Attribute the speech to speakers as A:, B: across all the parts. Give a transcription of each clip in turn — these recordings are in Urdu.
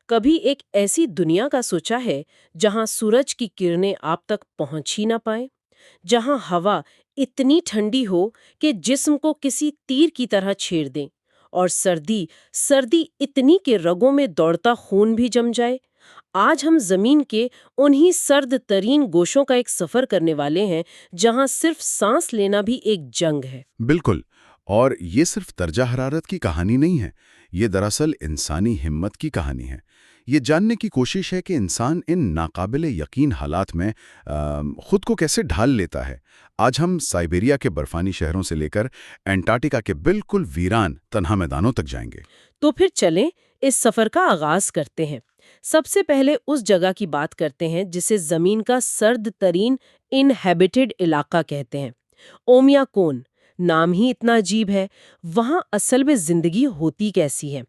A: کبھی ایک ایسی دنیا کا سوچا ہے جہاں سورج کی کرنیں آپ تک پہنچ ہی نہ پائیں، جہاں ہوا اتنی ٹھنڈی ہو کہ جسم کو کسی تیر کی طرح چھیڑ دیں، اور سردی سردی اتنی کہ رگوں میں دوڑتا خون بھی جم جائے؟ آج ہم زمین کے انہی سرد ترین گوشوں کا ایک سفر کرنے والے ہیں، جہاں صرف سانس لینا بھی ایک جنگ ہے۔
B: بالکل، اور یہ صرف درجہ حرارت کی کہانی نہیں ہے، یہ دراصل انسانی ہمت کی کہانی ہے۔ یہ جاننے کی کوشش ہے کہ انسان ان ناقابل یقین حالات میں خود کو کیسے ڈھال لیتا ہے۔ آج ہم سائبیریا کے برفانی شہروں سے لے کر انٹارکٹیکا کے بالکل ویران تنہا میدانوں تک جائیں گے۔
A: تو پھر چلیں اس سفر کا آغاز کرتے ہیں۔ سب سے پہلے اس جگہ کی بات کرتے ہیں جسے زمین کا سرد ترین انہیبیٹڈ علاقہ کہتے ہیں، اومیا کون۔ نام ہی اتنا عجیب ہے۔ وہاں اصل میں زندگی ہوتی کیسی ہے؟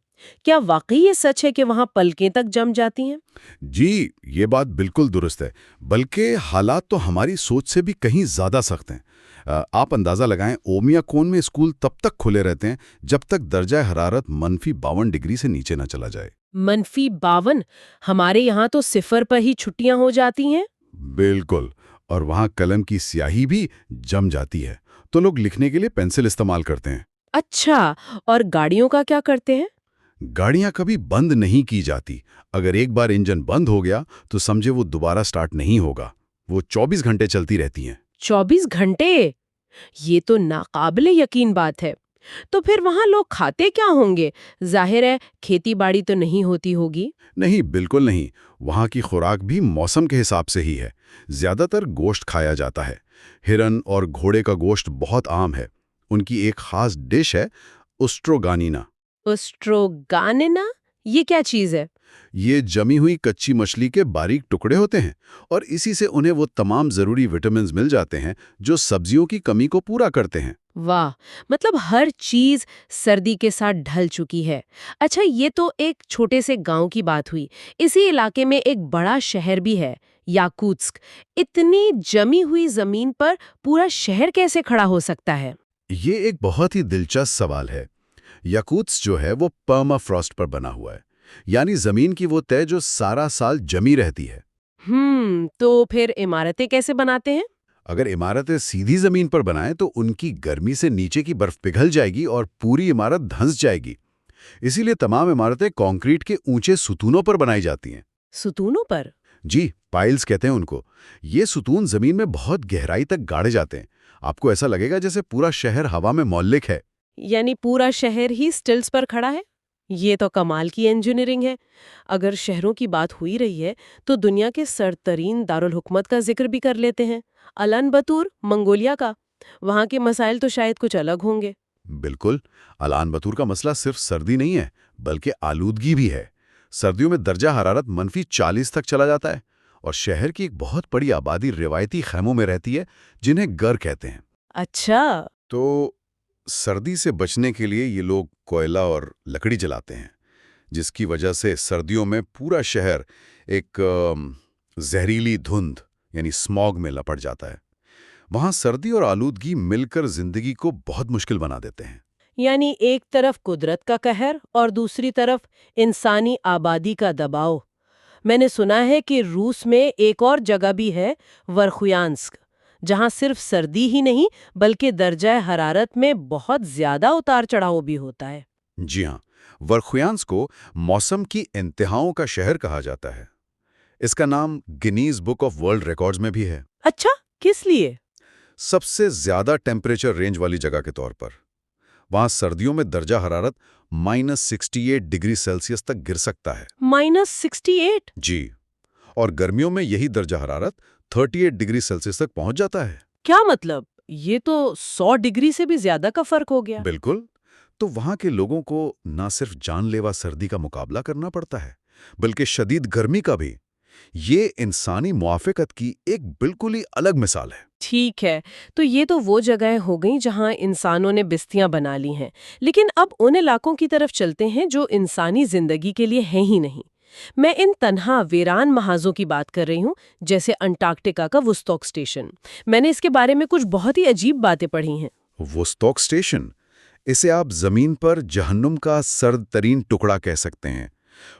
A: کیا واقعی یہ سچ ہے کہ وہاں پلکیں تک جم جاتی ہیں؟
B: جی، یہ بات بالکل درست ہے، بلکہ حالات تو ہماری سوچ سے بھی کہیں زیادہ سخت ہیں۔ آپ اندازہ لگائیں، اومیا کون میں اسکول تب تک کھلے رہتے ہیں جب تک درجہ حرارت -52 ڈگری سے نیچے نہ چلا جائے۔
A: -52؟ ہمارے یہاں تو صفر پر ہی چھٹیاں ہو جاتی ہیں۔
B: بالکل، اور وہاں قلم کی سیاہی بھی جم جاتی ہے، تو لوگ لکھنے کے لیے پینسل استعمال کرتے ہیں۔
A: اچھا، اور گاڑیوں کا کیا کرتے ہیں؟
B: گاڑیاں کبھی بند نہیں کی جاتی۔ اگر ایک بار انجن بند ہو گیا تو سمجھے وہ دوبارہ سٹارٹ نہیں ہوگا۔ وہ 24 گھنٹے چلتی رہتی ہیں۔
A: 24 گھنٹے؟ یہ تو ناقابل یقین بات ہے۔ تو پھر وہاں لوگ کھاتے کیا ہوں گے؟ ظاہر ہے کھیتی باڑی تو نہیں ہوتی ہوگی۔
B: نہیں، بالکل نہیں۔ وہاں کی خوراک بھی موسم کے حساب سے ہی ہے۔ زیادہ تر گوشت کھایا جاتا ہے۔ ہرن اور گھوڑے کا گوشت بہت عام ہے۔ ان کی ایک خاص ڈش ہے اسٹروگانینا۔
A: اسٹروگانینا؟ یہ کیا چیز ہے؟
B: یہ جمی ہوئی کچی مچھلی کے باریک ٹکڑے ہوتے ہیں، اور اسی سے انہیں وہ تمام ضروری وٹامنز مل جاتے ہیں جو سبزیوں کی کمی کو پورا کرتے ہیں۔
A: واہ، مطلب ہر چیز سردی کے ساتھ ڈھل چکی ہے۔ اچھا، یہ تو ایک چھوٹے سے گاؤں کی بات ہوئی۔ اسی علاقے میں ایک بڑا شہر بھی ہے، یاکوتسک۔ اتنی جمی ہوئی زمین پر پورا شہر کیسے کھڑا ہو سکتا ہے؟
B: یہ ایک بہت ہی دلچسپ سوال ہے۔ یاکوتسک جو ہے وہ پرما فراسٹ پر بنا ہوا ہے، یعنی زمین کی وہ تہ جو سارا سال جمی رہتی ہے۔
A: تو پھر عمارتیں کیسے بناتے ہیں؟
B: اگر عمارتیں سیدھی زمین پر بنائیں تو ان کی گرمی سے نیچے کی برف پگھل جائے گی اور پوری عمارت دھنس جائے گی۔ اسی لیے تمام عمارتیں کنکریٹ کے اونچے ستونوں پر بنائی جاتی ہیں۔
A: ستونوں پر؟
B: جی، پائلز کہتے ہیں ان کو۔ یہ ستون زمین میں بہت گہرائی تک گاڑے جاتے ہیں۔ آپ کو ایسا لگے گا جیسے پورا شہر ہوا میں معلق ہے۔
A: یعنی پورا شہر ہی سٹلز پر کھڑا ہے؟ یہ تو کمال کی انجینئرنگ ہے۔ اگر شہروں کی بات ہوئی رہی ہے تو دنیا کے سرترین دارالحکومت کا ذکر بھی کر لیتے ہیں، الان بطور، منگولیا کا۔ وہاں کے مسائل تو شاید کچھ الگ ہوں گے۔
B: بالکل، الان بطور کا مسئلہ صرف سردی نہیں ہے بلکہ آلودگی بھی ہے۔ سردیوں میں درجہ حرارت -40 تک چلا جاتا ہے، اور شہر کی ایک بہت بڑی آبادی روایتی خیموں میں رہتی ہے جنہیں گر کہتے ہیں۔
A: اچھا۔
B: تو سردی سے بچنے کے لیے یہ لوگ کوئلہ اور لکڑی جلاتے ہیں، جس کی وجہ سے سردیوں میں پورا شہر ایک زہریلی دھند یعنی اسموگ میں لپٹ جاتا ہے۔ وہاں سردی اور آلودگی مل کر زندگی کو بہت مشکل بنا دیتے ہیں۔
A: یعنی ایک طرف قدرت کا قہر اور دوسری طرف انسانی آبادی کا دباؤ۔ میں نے سنا ہے کہ روس میں ایک اور جگہ بھی ہے، ورخیانسک، جہاں صرف سردی ہی نہیں بلکہ درجہ حرارت میں بہت زیادہ اتار چڑھاؤ بھی ہوتا ہے۔
B: جی ہاں، ورخیانسک کو موسم کی انتہاؤں کا شہر کہا جاتا ہے۔ اس کا نام Guinness book of world records میں بھی ہے۔
A: اچھا، کس لیے؟
B: سب سے زیادہ ٹیمپریچر رینج والی جگہ کے طور پر۔ وہاں سردیوں میں درجہ حرارت -68 ڈگری سیلسیس تک گر سکتا ہے۔
A: -68؟
B: جی، اور گرمیوں میں یہی درجہ حرارت 38 ڈگری سیلسیس تک پہنچ جاتا ہے۔
A: کیا مطلب؟ یہ تو 100 ڈگری سے بھی زیادہ کا فرق ہو گیا۔
B: بالکل، تو وہاں کے لوگوں کو نہ صرف جان لیوا سردی کا مقابلہ کرنا پڑتا ہے بلکہ شدید گرمی کا بھی۔ یہ انسانی موافقت کی ایک بالکل ہی الگ مثال ہے۔
A: ٹھیک ہے، تو یہ تو وہ جگہیں ہو گئیں جہاں انسانوں نے بستیاں بنا لی ہیں، لیکن اب ان علاقوں کی طرف چلتے ہیں جو انسانی زندگی کے لیے ہیں ہی نہیں۔ میں ان تنہا ویران محاذوں کی بات کر رہی ہوں، جیسے انٹارکٹیکا کا وسٹوک اسٹیشن۔ میں نے اس کے بارے میں کچھ بہت ہی عجیب باتیں پڑھی ہیں۔
B: وسٹوک اسٹیشن، اسے آپ زمین پر جہنم کا سرد ترین ٹکڑا کہہ سکتے ہیں۔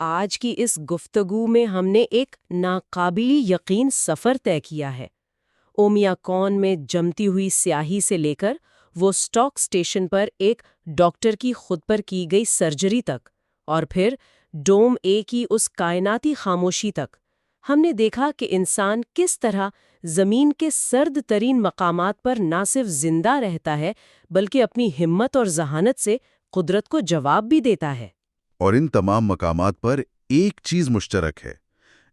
A: آج کی اس گفتگو میں ہم نے ایک ناقابل یقین سفر طے کیا ہے، اومیاکون میں جمتی ہوئی سیاہی سے لے کر وہ اسٹاک اسٹیشن پر ایک ڈاکٹر کی خود پر کی گئی سرجری تک، اور پھر ڈوم اے کی اس کائناتی خاموشی تک۔ ہم نے دیکھا کہ انسان کس طرح زمین کے سرد ترین مقامات پر نہ صرف زندہ رہتا ہے بلکہ اپنی ہمت اور ذہانت سے قدرت کو جواب بھی دیتا ہے۔
B: اور ان تمام مقامات پر ایک چیز مشترک ہے،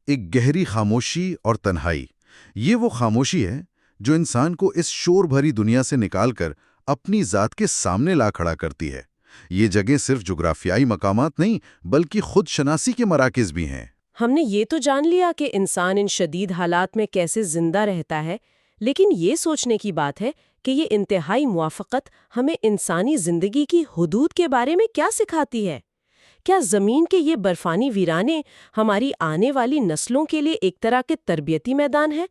B: ایک گہری خاموشی اور تنہائی۔ یہ وہ خاموشی ہے جو انسان کو اس شور بھری دنیا سے نکال کر اپنی ذات کے سامنے لا کھڑا کرتی ہے۔ یہ جگہیں صرف جغرافیائی مقامات نہیں بلکہ خود شناسی کے مراکز بھی ہیں۔
A: ہم نے یہ تو جان لیا کہ انسان ان شدید حالات میں کیسے زندہ رہتا ہے، لیکن یہ سوچنے کی بات ہے کہ یہ انتہائی موافقت ہمیں انسانی زندگی کی حدود کے بارے میں کیا سکھاتی ہے؟ کیا زمین کے یہ برفانی ویرانے ہماری آنے والی نسلوں کے لیے ایک طرح کے تربیتی میدان ہیں،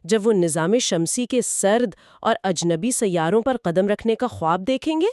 A: جب وہ نظام شمسی کے سرد اور اجنبی سیاروں پر قدم رکھنے کا خواب دیکھیں گے؟